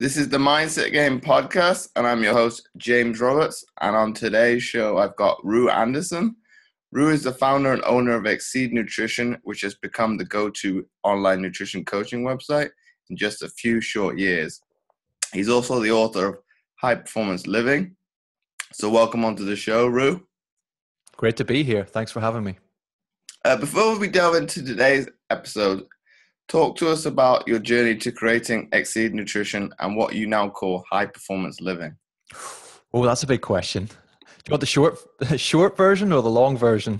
This is the Mindset Game podcast, and I'm your host, James Roberts. And on today's show, I've got Rue Anderson. Rue is the founder and owner of Exceed Nutrition, which has become the go-to online nutrition coaching website in just a few short years. He's also the author of High Performance Living. So welcome onto the show, Rue. Great to be here. Thanks for having me. Before we delve into today's episode, talk to us about your journey to creating Exceed Nutrition and what you now call high performance living. Oh, that's a big question. Do you want the short version or the long version?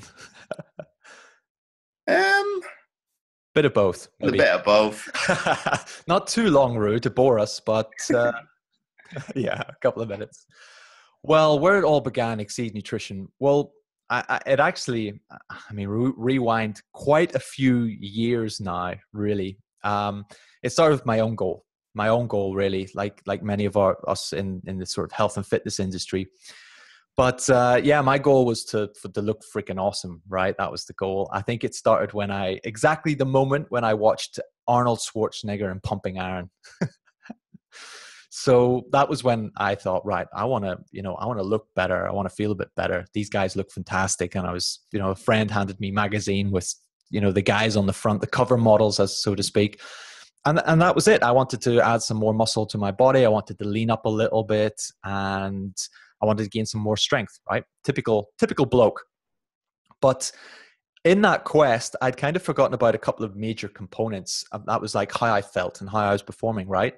Bit of both. Maybe. A bit of both. Not too long, Rue, to bore us, but yeah, a couple of minutes. Well, where it all began, Exceed Nutrition. Well, rewind quite a few years now, really. It started with my own goal really, like many of us in the sort of health and fitness industry. But my goal was to look freaking awesome, right? That was the goal. I think it started exactly the moment when I watched Arnold Schwarzenegger in Pumping Iron. So that was when I thought, right, I want to look better. I want to feel a bit better. These guys look fantastic. And I was, a friend handed me a magazine with, the guys on the front, the cover models, as so to speak. And that was it. I wanted to add some more muscle to my body. I wanted to lean up a little bit and I wanted to gain some more strength, right? Typical bloke. But in that quest, I'd kind of forgotten about a couple of major components. That was like how I felt and how I was performing, right?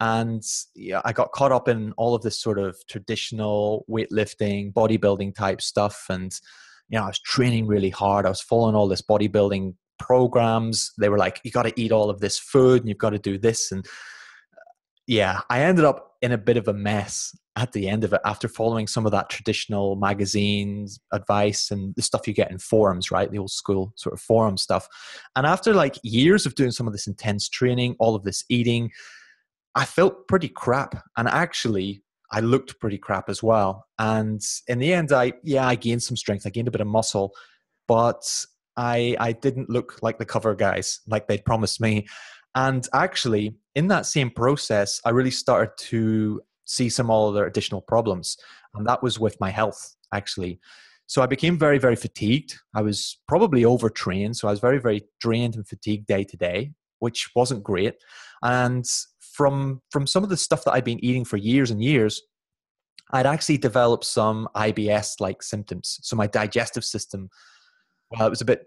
And yeah, I got caught up in all of this sort of traditional weightlifting, bodybuilding type stuff. And, I was training really hard. I was following all this bodybuilding programs. They were like, you got to eat all of this food and you've got to do this. And yeah, I ended up in a bit of a mess at the end of it after following some of that traditional magazines advice and the stuff you get in forums, right? The old school sort of forum stuff. And after like years of doing some of this intense training, all of this eating, I felt pretty crap. And actually, I looked pretty crap as well. And in the end, I gained some strength. I gained a bit of muscle, but I didn't look like the cover guys, like they'd promised me. And actually, in that same process, I really started to see some other additional problems. And that was with my health, actually. So I became very, very fatigued. I was probably overtrained. So I was very, very drained and fatigued day to day, which wasn't great. And from some of the stuff that I'd been eating for years and years, I'd actually developed some IBS-like symptoms. So my digestive system, well, it was a bit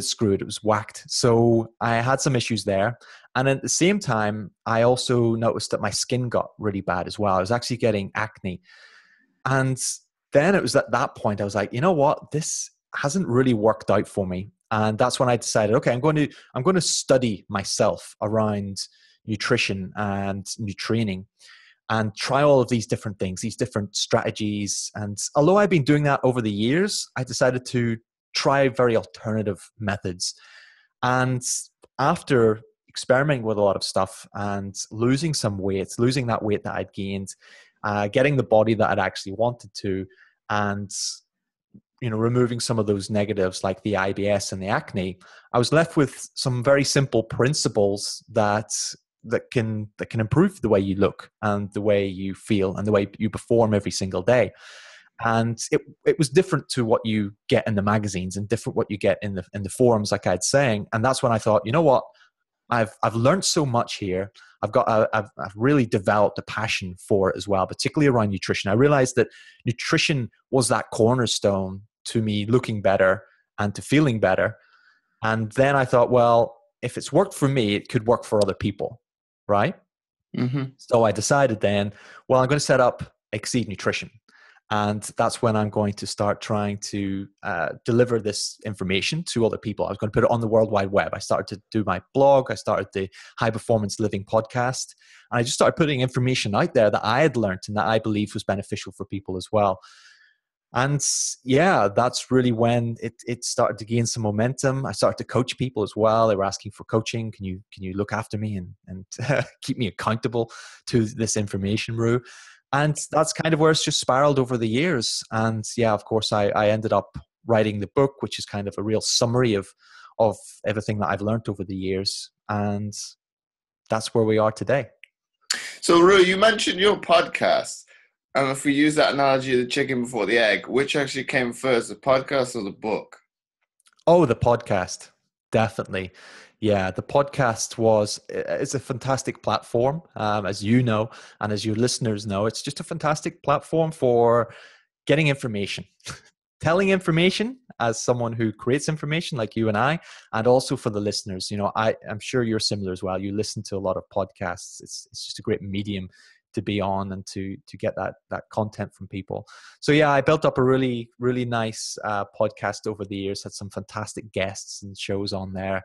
screwed. It was whacked. So I had some issues there. And at the same time, I also noticed that my skin got really bad as well. I was actually getting acne. And then it was at that point, I was like, you know what? This hasn't really worked out for me. And that's when I decided, okay, I'm going to study myself around nutrition and new training and try all of these different things, these different strategies. And although I've been doing that over the years, I decided to try very alternative methods. And after experimenting with a lot of stuff and losing some weight, losing that weight that I'd gained, getting the body that I'd actually wanted to, and removing some of those negatives like the IBS and the acne, I was left with some very simple principles that can improve the way you look and the way you feel and the way you perform every single day. And it was different to what you get in the magazines and different what you get in the forums, like I'd saying. And that's when I thought, you know what, I've learned so much here. I've really developed a passion for it as well, particularly around nutrition. I realized that nutrition was that cornerstone to me looking better and to feeling better. And then I thought, well, if it's worked for me, it could work for other people, right? Mm-hmm. So I decided then, well, I'm going to set up Exceed Nutrition. And that's when I'm going to start trying to deliver this information to other people. I was going to put it on the World Wide Web. I started to do my blog. I started the High Performance Living podcast. And I just started putting information out there that I had learned and that I believe was beneficial for people as well. And yeah, that's really when it started to gain some momentum. I started to coach people as well. They were asking for coaching. Can you look after me and keep me accountable to this information, Rue? And that's kind of where it's just spiraled over the years. And yeah, of course, I ended up writing the book, which is kind of a real summary of everything that I've learned over the years. And that's where we are today. So, Rue, you mentioned your podcast. And if we use that analogy of the chicken before the egg, which actually came first, the podcast or the book? Oh, the podcast. Definitely. Yeah, the podcast it's a fantastic platform, as you know, and as your listeners know. It's just a fantastic platform for getting information, telling information as someone who creates information like you and also for the listeners. You know, I'm sure you're similar as well. You listen to a lot of podcasts. It's just a great medium to be on and to get that content from people. So yeah, I built up a really, really nice podcast over the years, had some fantastic guests and shows on there.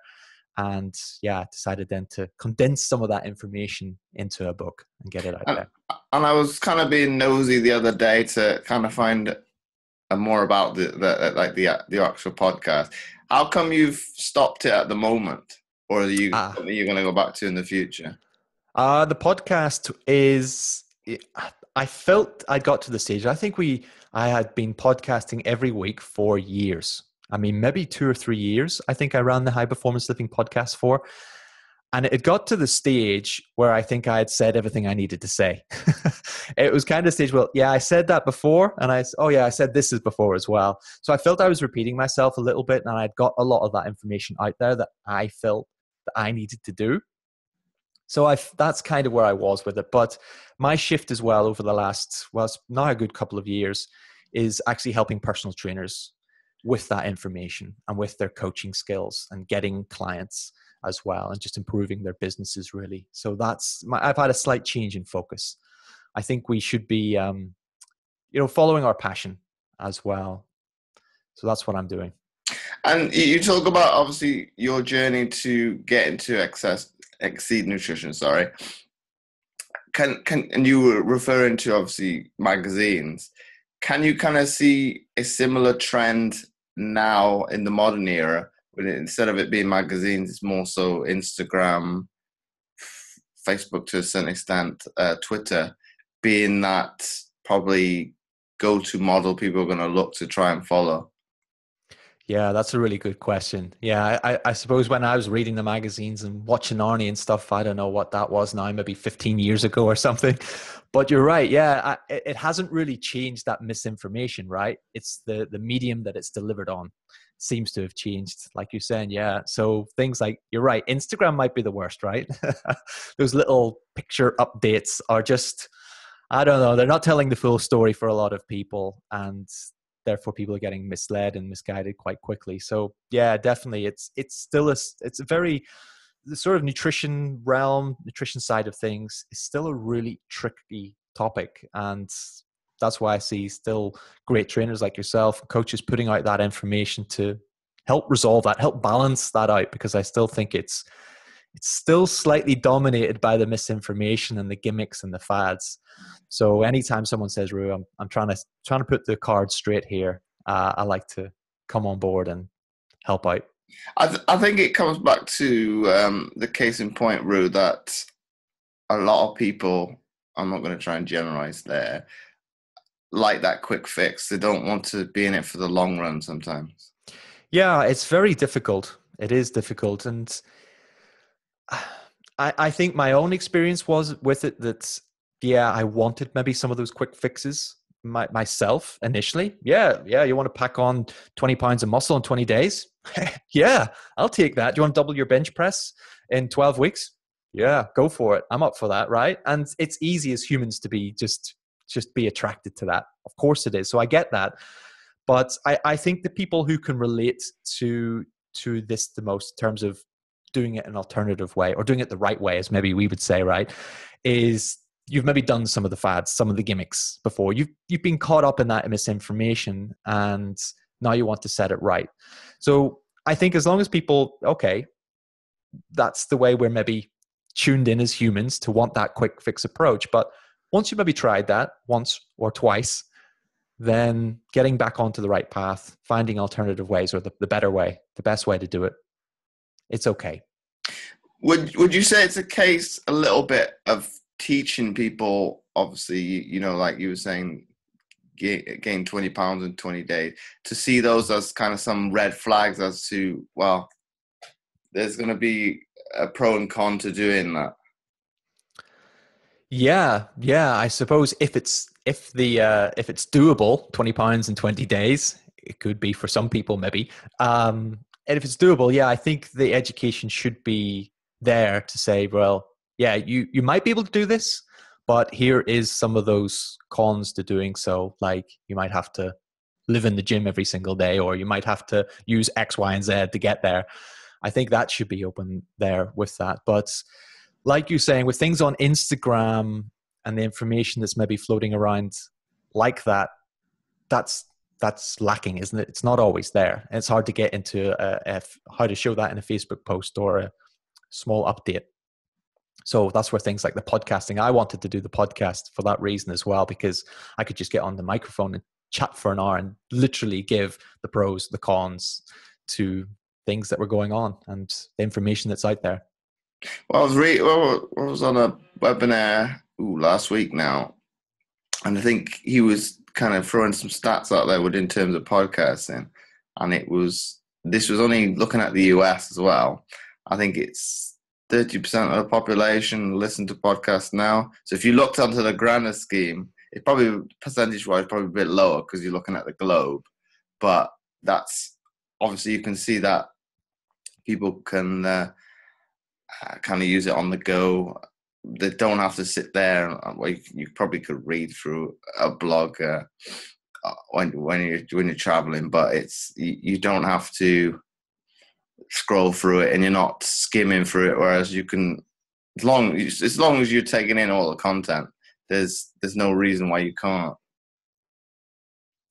And yeah, decided then to condense some of that information into a book and get it out there. And I was kind of being nosy the other day to kind of find more about the actual podcast. How come you've stopped it at the moment, or are you going to go back to in the future? The podcast is. I felt I got to the stage. I think I had been podcasting every week for years. I mean, maybe 2 or 3 years. I think I ran the High Performance Living podcast for. And it got to the stage where I think I had said everything I needed to say. It was kind of stage, well, yeah, I said that before. And I said this is before as well. So I felt I was repeating myself a little bit, and I'd got a lot of that information out there that I felt that I needed to do. So that's kind of where I was with it. But my shift as well over the last, well, it's now a good couple of years, is actually helping personal trainers with that information and with their coaching skills and getting clients as well, and just improving their businesses really. So I've had a slight change in focus. I think we should be, following our passion as well. So that's what I'm doing. And you talk about obviously your journey to get into Exceed Nutrition. Sorry, and you were referring to obviously magazines. Can you kind of see a similar trend now in the modern era? Instead of it being magazines, it's more so Instagram, Facebook to a certain extent, Twitter, being that probably go-to model people are going to look to try and follow? Yeah, that's a really good question. Yeah, I suppose when I was reading the magazines and watching Arnie and stuff, I don't know what that was now, maybe 15 years ago or something. But you're right. Yeah, it hasn't really changed that misinformation, right? It's the medium that it's delivered on seems to have changed, like you're saying. Yeah. So things like, you're right, Instagram might be the worst, right? Those little picture updates are just, I don't know, they're not telling the full story for a lot of people. And therefore people are getting misled and misguided quite quickly. So yeah, definitely it's a very, the sort of nutrition side of things is still a really tricky topic. And that's why I see still great trainers like yourself, coaches putting out that information to help resolve that, help balance that out, because I still think it's still slightly dominated by the misinformation and the gimmicks and the fads. So anytime someone says, Rue, I'm trying to put the cards straight here, I like to come on board and help out. I think it comes back to the case in point, Rue, that a lot of people, I'm not going to try and generalize there, like that quick fix. They don't want to be in it for the long run sometimes. Yeah, it's very difficult. It is difficult. And I think my own experience was with it that, yeah, I wanted maybe some of those quick fixes myself initially. Yeah, you want to pack on 20 pounds of muscle in 20 days? Yeah, I'll take that. Do you want to double your bench press in 12 weeks? Yeah, go for it. I'm up for that, right? And it's easy as humans to be just be attracted to that. Of course it is. So I get that. But I think the people who can relate to this the most in terms of doing it an alternative way, or doing it the right way, as maybe we would say, right, is you've maybe done some of the fads, some of the gimmicks before. You've been caught up in that misinformation, and now you want to set it right. So I think as long as people, okay, that's the way we're maybe tuned in as humans to want that quick fix approach. But once you maybe tried that once or twice, then getting back onto the right path, finding alternative ways, or the better way, the best way to do it, it's okay. Would you say it's a case a little bit of teaching people, obviously, you know, like you were saying, gain 20 pounds in 20 days, to see those as kind of some red flags as to, well, there's going to be a pro and con to doing that? Yeah. I suppose if it's doable, £20 in 20 days, it could be for some people maybe. And if it's doable, yeah, I think the education should be there to say, well, yeah, you might be able to do this, but here is some of those cons to doing so. Like you might have to live in the gym every single day, or you might have to use X, Y, and Z to get there. I think that should be open there with that. But like you're saying, with things on Instagram and the information that's maybe floating around like that, that's lacking, isn't it? It's not always there. And it's hard to get into how to show that in a Facebook post or a small update. So that's where things like the podcasting, I wanted to do the podcast for that reason as well, because I could just get on the microphone and chat for an hour and literally give the pros, the cons to things that were going on and the information that's out there. Well, I was on a webinar last week now, and I think he was kind of throwing some stats out there in terms of podcasting, and this was only looking at the US as well. I think it's 30% of the population listen to podcasts now. So if you looked onto the grander scheme, it probably percentage-wise probably a bit lower because you're looking at the globe, but that's obviously you can see that people can kind of use it on the go. They don't have to sit there. Well, you probably could read through a blog when you're traveling, but you don't have to scroll through it, and you're not skimming through it. Whereas you can, as long as you're taking in all the content, there's no reason why you can't.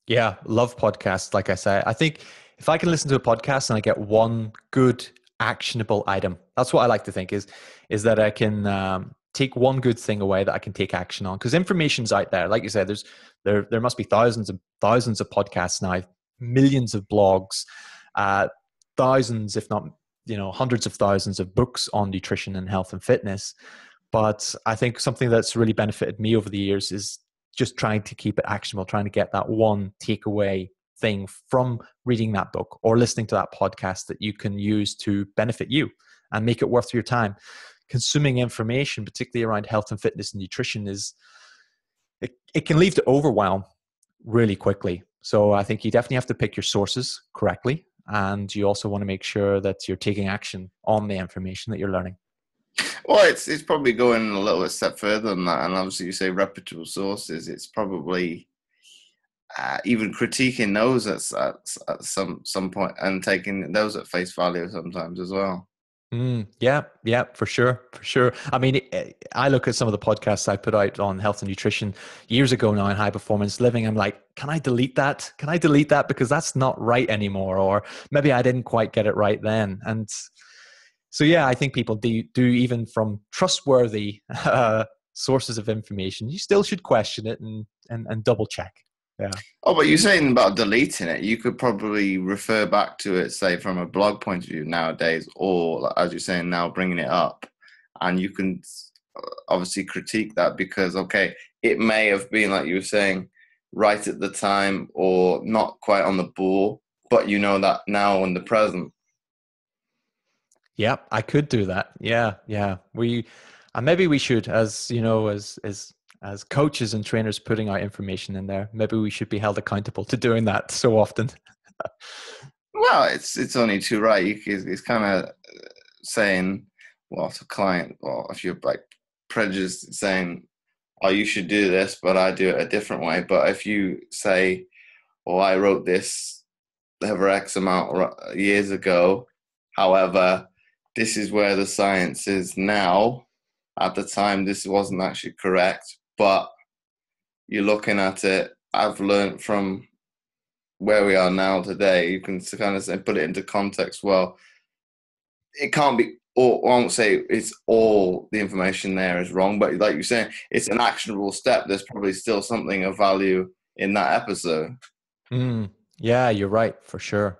Yeah, love podcasts. Like I say, I think if I can listen to a podcast and I get one good actionable item, that's what I like to think is that I can take one good thing away that I can take action on, because information's out there. Like you said, there must be thousands of podcasts now, millions of blogs, thousands, if not hundreds of thousands of books on nutrition and health and fitness. But I think something that's really benefited me over the years is just trying to keep it actionable, trying to get that one takeaway thing from reading that book or listening to that podcast that you can use to benefit you and make it worth your time. Consuming information, particularly around health and fitness and nutrition, it can lead to overwhelm really quickly. So I think you definitely have to pick your sources correctly, and you also want to make sure that you're taking action on the information that you're learning. Well, it's probably going a little bit step further than that, and obviously you say reputable sources. It's probably even critiquing those at some point and taking those at face value sometimes as well. Yeah, for sure. I mean, I look at some of the podcasts I put out on health and nutrition years ago now in high performance living. I'm like, can I delete that? Because that's not right anymore. Or maybe I didn't quite get it right then. And so, yeah, I think people do even from trustworthy sources of information, you still should question it and double check. Yeah. Oh, but you're saying about deleting it. You could probably refer back to it, say, from a blog point of view nowadays, or as you're saying now, bringing it up. And you can obviously critique that because, okay, it may have been, like you were saying, right at the time or not quite on the ball, but you know that now in the present. Yeah, I could do that. Yeah. Maybe we should, as coaches and trainers putting our information in there, maybe we should be held accountable to doing that so often. Well, it's only too right. It's kind of saying, well, to a client, or if you're like prejudiced, saying, oh, you should do this, but I do it a different way. But if you say, oh, I wrote this over X amount years ago, however, this is where the science is now. At the time, this wasn't actually correct, but you're looking at it. I've learned from where we are now today. You can kind of say, put it into context. Well, it can't be. Or I won't say it's all the information there is wrong, but like you're saying, it's an actionable step. There's probably still something of value in that episode. Yeah, you're right, for sure.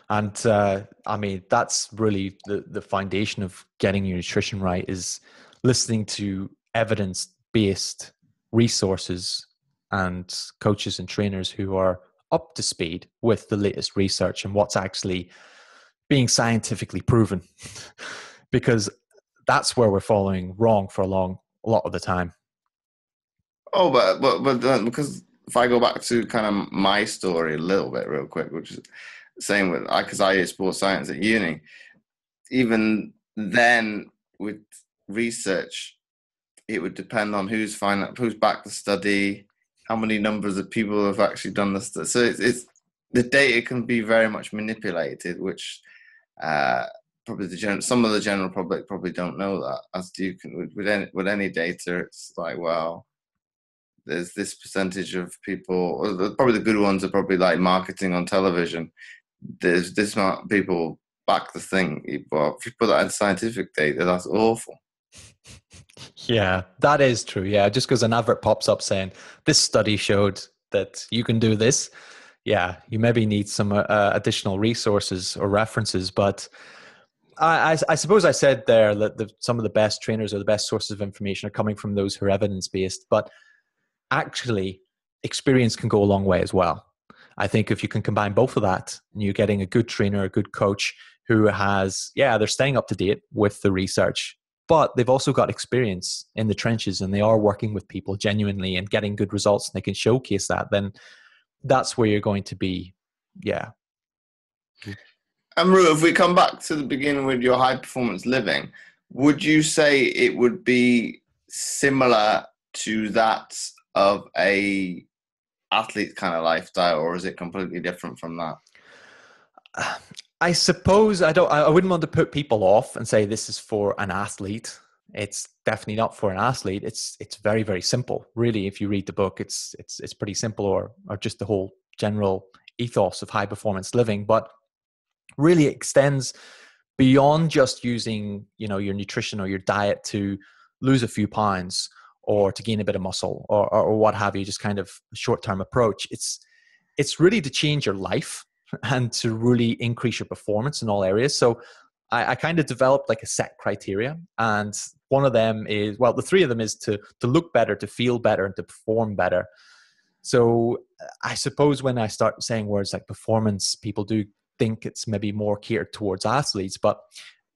And I mean, that's really the foundation of getting your nutrition right, is listening to evidence-based resources and coaches and trainers who are up to speed with the latest research and what's actually being scientifically proven. Because that's where we're following wrong for a long a lot of the time. Oh, but because if I go back to kind of my story a little bit real quick, which is same with because I did sports science at uni. Even then, with research, it would depend on who's backed the study, how many numbers of people have actually done the study. So it's the data can be very much manipulated, which probably some of the general public probably don't know that. As you can with any data, it's like, well, there's this percentage of people, or probably the good ones are probably like marketing on television. There's this amount of people back the thing, but if you put that in scientific data, that's awful. Yeah, that is true. Yeah, just because an advert pops up saying this study showed that you can do this, yeah, you maybe need some additional resources or references. But I suppose I said there that some of the best trainers or the best sources of information are coming from those who are evidence-based. But actually, experience can go a long way as well. I think if you can combine both of that, and you're getting a good trainer, a good coach who has, they're staying up to date with the research, but they've also got experience in the trenches and they are working with people genuinely and getting good results and they can showcase that, then that's where you're going to be. Yeah. And Ru, if we come back to the beginning with your high performance living, would you say it would be similar to that of a athlete kind of lifestyle, or is it completely different from that? I suppose I wouldn't want to put people off and say this is for an athlete. It's definitely not for an athlete. It's very, very simple. Really, if you read the book, it's pretty simple, or just the whole general ethos of high performance living, but really extends beyond just using, your nutrition or your diet to lose a few pounds or to gain a bit of muscle or what have you, just kind of short-term approach. It's really to change your life and to really increase your performance in all areas. So I kind of developed like a set criteria, and one of them is, well, the three of them is to look better, to feel better, and to perform better. So I suppose when I start saying words like performance, people do think it's maybe more catered towards athletes, but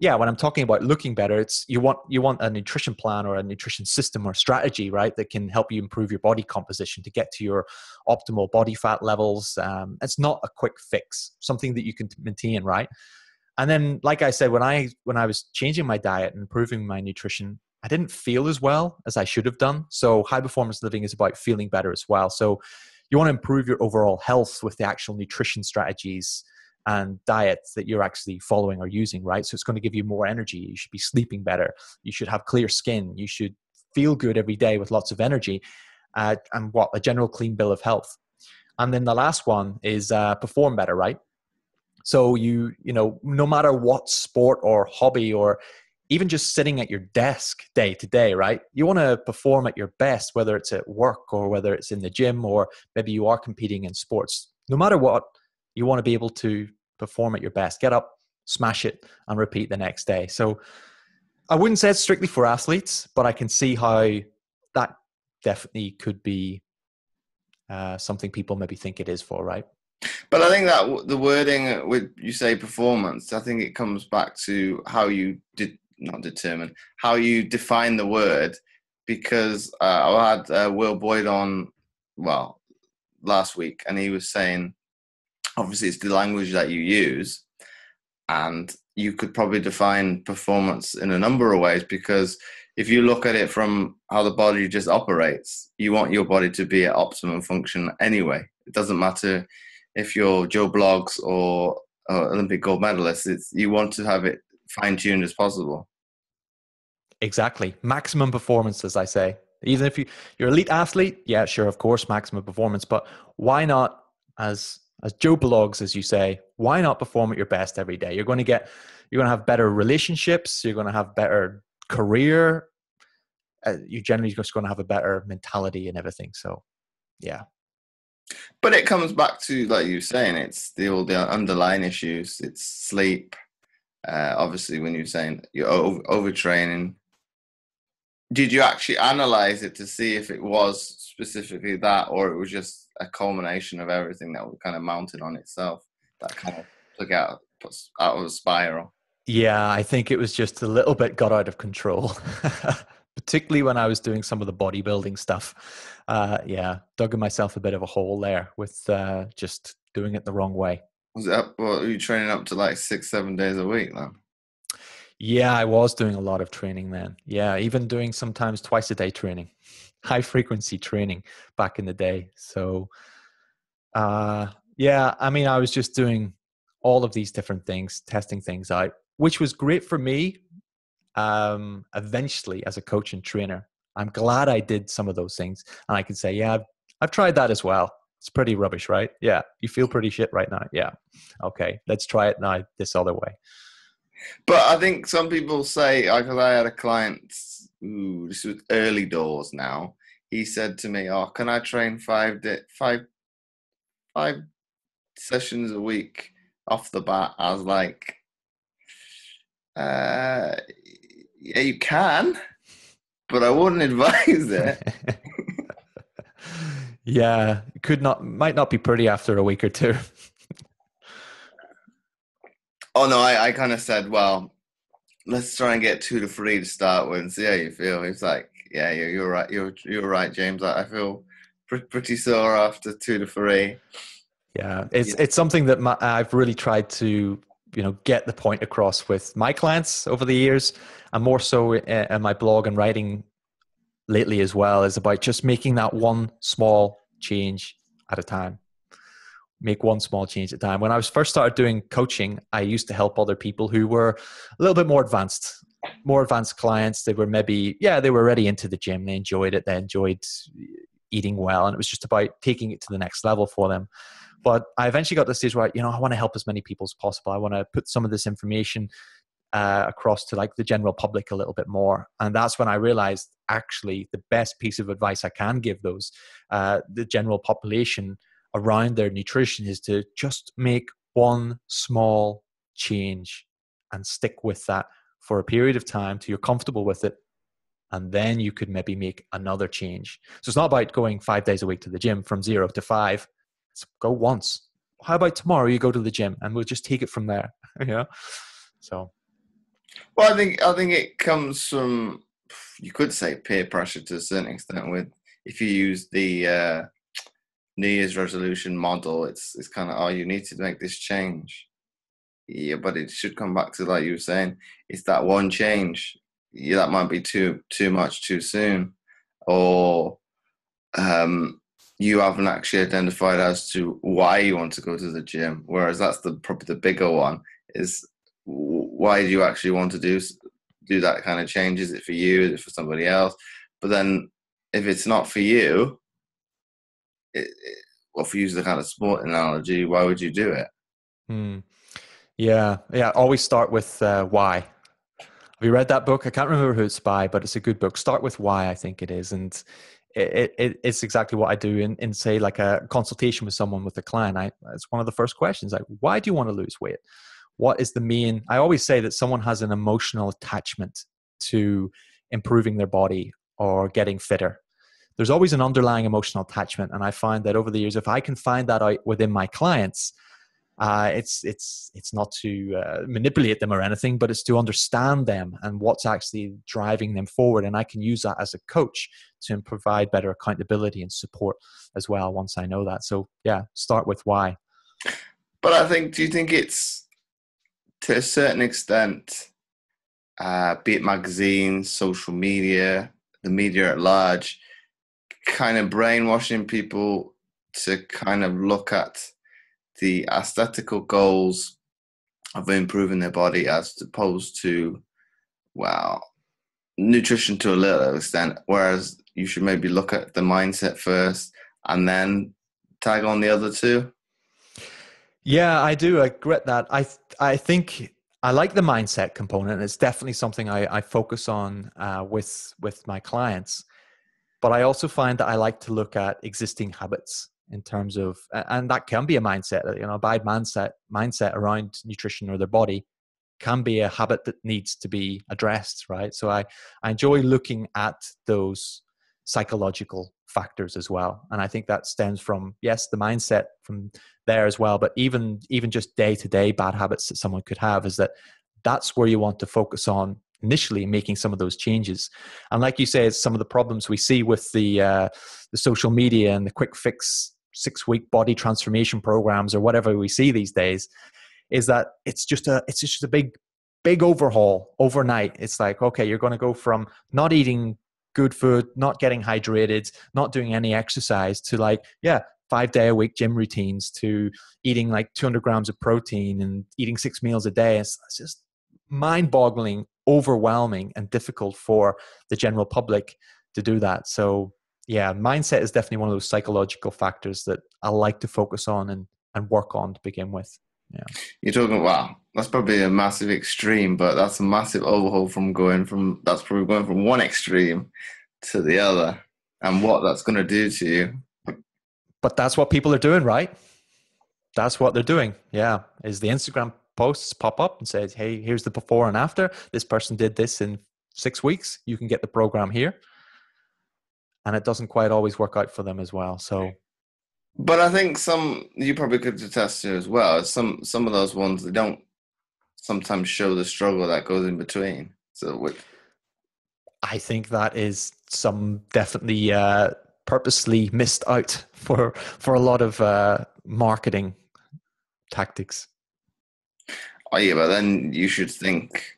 yeah, when I'm talking about looking better, it's you want a nutrition plan or a nutrition system or strategy, right, that can help you improve your body composition to get to your optimal body fat levels. It's not a quick fix, something that you can maintain, right? And then, like I said, when I was changing my diet and improving my nutrition, I didn't feel as well as I should have done. So high performance living is about feeling better as well. So you want to improve your overall health with the actual nutrition strategies and diets that you're actually following or using, right? So it's going to give you more energy. You should be sleeping better. You should have clear skin. You should feel good every day with lots of energy, and a general clean bill of health. And then the last one is perform better, right? So you know, no matter what sport or hobby or even just sitting at your desk day to day, right? You want to perform at your best, whether it's at work or whether it's in the gym or maybe you are competing in sports. No matter what, you want to be able to perform at your best. Get up, smash it, and repeat the next day. So I wouldn't say it's strictly for athletes, but I can see how that definitely could be something people maybe think it is for, right? But I think that the wording with you say performance, I think it comes back to how you how you define the word. Because I had Will Boyd on, well, last week, and he was saying, obviously, it's the language that you use, and you could probably define performance in a number of ways. Because if you look at it from how the body just operates, you want your body to be at optimum function anyway. It doesn't matter if you're Joe Bloggs or Olympic gold medalist. You want to have it fine-tuned as possible. Exactly. Maximum performance, as I say. Even if you're an elite athlete, yeah, sure, of course, maximum performance. But why not, as Joe Bloggs, as you say, why not perform at your best every day? You're going to have better relationships. You're going to have better career. You're generally just going to have a better mentality and everything. So, yeah. But it comes back to, like you were saying, it's all the underlying issues. It's sleep. Obviously, when you're saying you're overtraining, did you actually analyze it to see if it was specifically that, or it was just a culmination of everything that was kind of mounted on itself that kind of took out of a spiral? Yeah, I think it was just a little bit got out of control. particularly when I was doing some of the bodybuilding stuff. Dug myself a bit of a hole there with just doing it the wrong way. Was it up? Well, are you training up to like 6-7 days a week then? Yeah, I was doing a lot of training then. Yeah, even doing sometimes twice a day training, high frequency training back in the day. So, yeah, I mean, I was just doing all of these different things, testing things out, which was great for me. Eventually, as a coach and trainer, I'm glad I did some of those things, and I can say, yeah, I've tried that as well. It's pretty rubbish, right? Yeah, you feel pretty shit right now. Yeah, okay, let's try it now this other way. But I think some people say, because I had a client, this was early doors now. He said to me, "Oh, can I train five sessions a week off the bat?" I was like, "Yeah, you can, but I wouldn't advise it." Yeah, might not be pretty after a week or two. Oh no, I kind of said, well, let's try and get 2 to 3 to start with and see how you feel. He's like, yeah, you're right. You're right, James. I feel pretty sore after 2 to 3. Yeah, it's something that I've really tried to get the point across with my clients over the years, and more so in my blog and writing lately as well, is about just making that one small change at a time. Make one small change at a time. When I was first started doing coaching, I used to help other people who were a little bit more advanced clients. They were they were already into the gym. They enjoyed it. They enjoyed eating well. And it was just about taking it to the next level for them. But I eventually got to the stage where, I want to help as many people as possible. I want to put some of this information across to like the general public a little bit more. And that's when I realized actually the best piece of advice I can give the general population around their nutrition is to just make one small change and stick with that for a period of time till you're comfortable with it. And then you could maybe make another change. So it's not about going 5 days a week to the gym from 0 to 5. It's go once. How about tomorrow you go to the gym and we'll just take it from there? So. Well, I think it comes from, you could say, peer pressure to a certain extent. With if you use the New Year's resolution model, it's kind of, oh, you need to make this change. Yeah, but it should come back to, like you were saying, it's that one change. Yeah, that might be too much too soon, or you haven't actually identified as to why you want to go to the gym. Whereas that's probably the bigger one, is why do you actually want to do that kind of change? Is it for you? Is it for somebody else? But then if it's not for you, well, if you use the kind of sport analogy, why would you do it? Yeah. Always start with why. Have you read that book? I can't remember who it's by, but it's a good book. Start with why, I think it is. And it's exactly what I do in say like a consultation with someone, with a client. It's one of the first questions, like, why do you want to lose weight? What is the main? I always say that someone has an emotional attachment to improving their body or getting fitter. There's always an underlying emotional attachment. And I find that over the years, if I can find that out within my clients, it's not to manipulate them or anything, but it's to understand them and what's actually driving them forward. And I can use that as a coach to provide better accountability and support as well once I know that. So yeah, start with why. But I think, do you think it's, to a certain extent, be it magazines, social media, the media at large, kind of brainwashing people to kind of look at the aesthetical goals of improving their body as opposed to, well, nutrition to a little extent, whereas you should maybe look at the mindset first and then tag on the other two? Yeah, I do. I regret that. I think I like the mindset component. It's definitely something I focus on with my clients. But I also find that I like to look at existing habits in terms of, and that can be a mindset, a bad mindset around nutrition or their body can be a habit that needs to be addressed, right? So I enjoy looking at those psychological factors as well. And I think that stems from, yes, the mindset from there as well, but even just day-to-day bad habits that someone could have, is that's where you want to focus on initially making some of those changes. And like you say, some of the problems we see with the social media and the quick fix 6-week body transformation programs or whatever we see these days is that it's just a big overhaul overnight. It's like, okay, you're going to go from not eating good food, not getting hydrated, not doing any exercise to like, 5-day-a-week gym routines to eating like 200 grams of protein and eating 6 meals a day. It's just mind-boggling, overwhelming, and difficult for the general public to do that. So yeah, mindset is definitely one of those psychological factors that I like to focus on and work on to begin with. Yeah. You're talking, wow, that's probably a massive extreme, but that's a massive overhaul that's probably going from one extreme to the other, and what that's going to do to you. But that's what people are doing, right? That's what they're doing. Yeah. Is the Instagram posts pop up and says, hey, here's the before and after. This person did this in 6 weeks. You can get the program here. And it doesn't quite always work out for them as well. So, but I think you probably could attest to as well. Some of those ones, they don't sometimes show the struggle that goes in between. So I think that is some definitely purposely missed out for a lot of marketing tactics. Oh yeah, but then you should think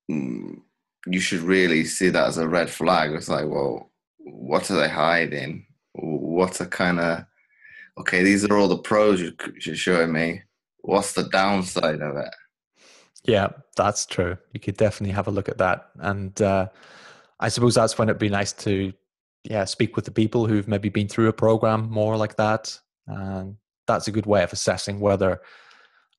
you should really see that as a red flag. It's like, well, what are they hiding? What's a kind of, okay, these are all the pros you're showing me. What's the downside of it? Yeah, that's true. You could definitely have a look at that. And I suppose that's when it'd be nice to, speak with the people who've maybe been through a program more like that. And that's a good way of assessing whether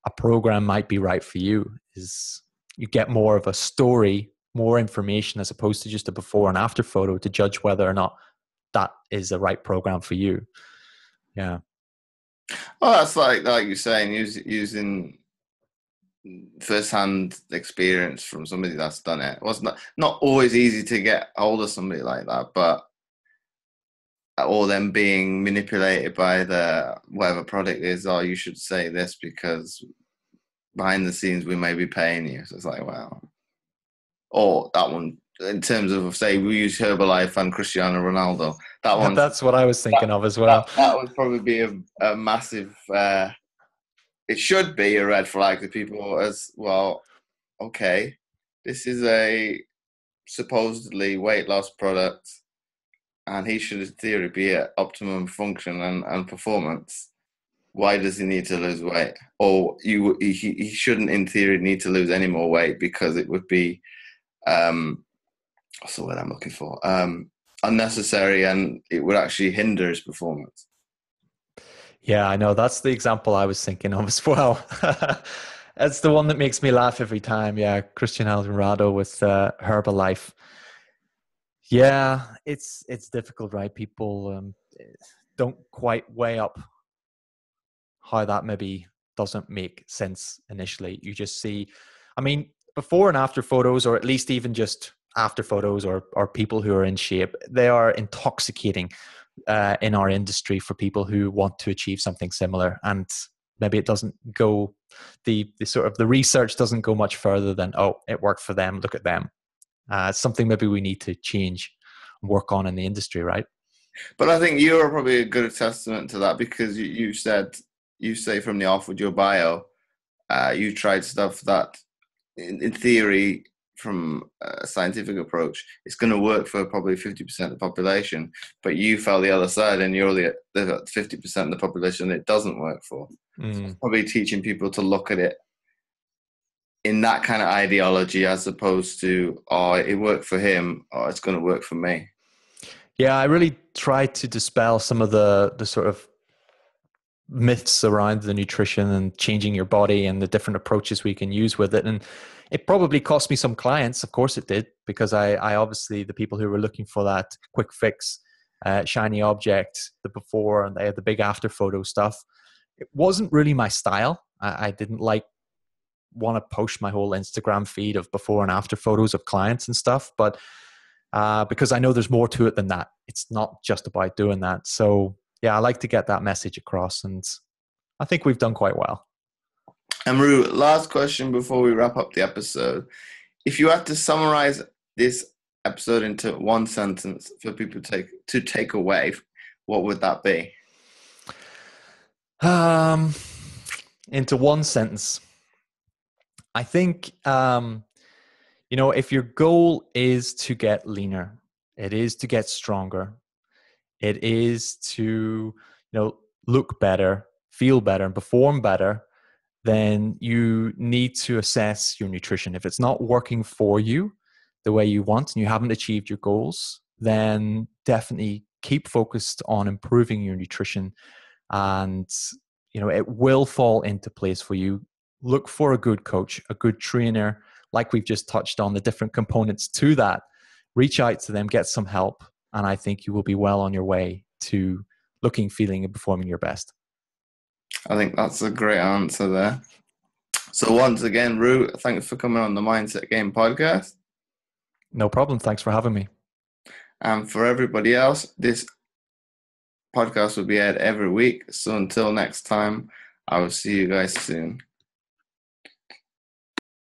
a program might be right for you, is you get more of a story, more information, as opposed to just a before and after photo to judge whether or not that is the right program for you. Yeah. Oh, that's like you're saying, using first-hand experience from somebody that's done it. Well, it's not always easy to get hold of somebody like that, but or them being manipulated by the whatever product is, oh, you should say this because behind the scenes we may be paying you. So it's like, wow. Or that one, in terms of, say, we use Herbalife and Cristiano Ronaldo. That one. That's what I was thinking of as well. That would probably be a massive. It should be a red flag to people as well. Okay, this is a supposedly weight loss product, and he should, in theory, be at optimum function and performance. Why does he need to lose weight? Or he shouldn't, in theory, need to lose any more weight because it would be, what's the word I'm looking for? Unnecessary, and it would actually hinder his performance. Yeah, I know. That's the example I was thinking of as well. It's the one that makes me laugh every time. Yeah, Cristiano Ronaldo with Herbalife. Yeah, it's difficult, right? People don't quite weigh up how that maybe doesn't make sense initially. You just see, I mean, before and after photos, or at least even just after photos or people who are in shape, they are intoxicating in our industry for people who want to achieve something similar. And maybe it doesn't go, the sort of the research doesn't go much further than, oh, it worked for them, look at them. It's something maybe we need to change and work on in the industry, right? But I think you're probably a good testament to that, because you say from the off with your bio, you tried stuff that in theory, from a scientific approach, it's going to work for probably 50% of the population, but you fell the other side and you're the 50% of the population it doesn't work for. So probably teaching people to look at it in that kind of ideology, as opposed to, oh, it worked for him, oh, it's going to work for me. Yeah, I really tried to dispel some of the sort of myths around the nutrition and changing your body and the different approaches we can use with it. And it probably cost me some clients. Of course it did, because I obviously, the people who were looking for that quick fix, shiny object, the before and the big after photo stuff, it wasn't really my style. I didn't want to post my whole Instagram feed of before and after photos of clients and stuff, but because I know there's more to it than that. It's not just about doing that. So yeah, I like to get that message across, and I think we've done quite well. And Ru, last question before we wrap up the episode. if you had to summarize this episode into one sentence for people to take away, what would that be? Into one sentence. I think, if your goal is to get leaner, it is to get stronger, it is to, look better, feel better, and perform better, then you need to assess your nutrition. If it's not working for you the way you want and you haven't achieved your goals, then definitely keep focused on improving your nutrition, and it will fall into place for you. Look for a good coach, a good trainer, like we've just touched on the different components to that. Reach out to them, get some help, and I think you will be well on your way to looking, feeling, and performing your best. I think that's a great answer there. So once again, Rue, thanks for coming on the Mindset Game podcast. No problem. Thanks for having me. And for everybody else, this podcast will be aired every week. So until next time, I will see you guys soon.